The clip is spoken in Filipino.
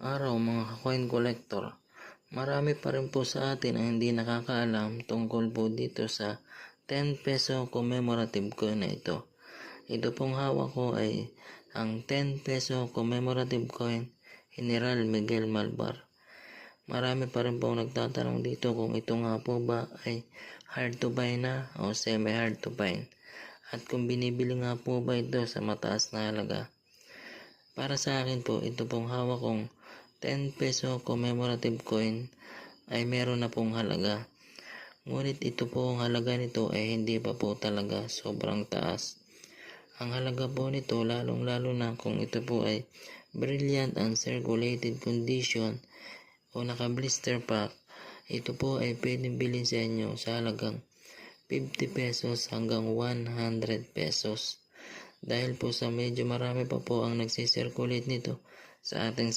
Araw mga coin collector, marami pa rin po sa atin ang hindi nakakaalam tungkol po dito sa 10 peso commemorative coin na ito. Ito pong hawak ko ay ang 10 peso commemorative coin General Miguel Malvar. Marami pa rin pong nagtatanong dito kung ito nga po ba ay hard to find na o semi hard to find. At kung binibili nga po ba ito sa mataas na halaga. Para sa akin po, ito pong hawak kong 10 peso commemorative coin ay meron na pong halaga. Ngunit ito po ang halaga nito ay hindi pa po talaga sobrang taas. Ang halaga po nito lalong lalo na kung ito po ay brilliant and circulated condition o naka blister pack, ito po ay pwedeng bilhin sa inyo sa halagang 50 pesos hanggang 100 pesos. Dahil po sa medyo marami pa po ang nagsisirculate nito sa ating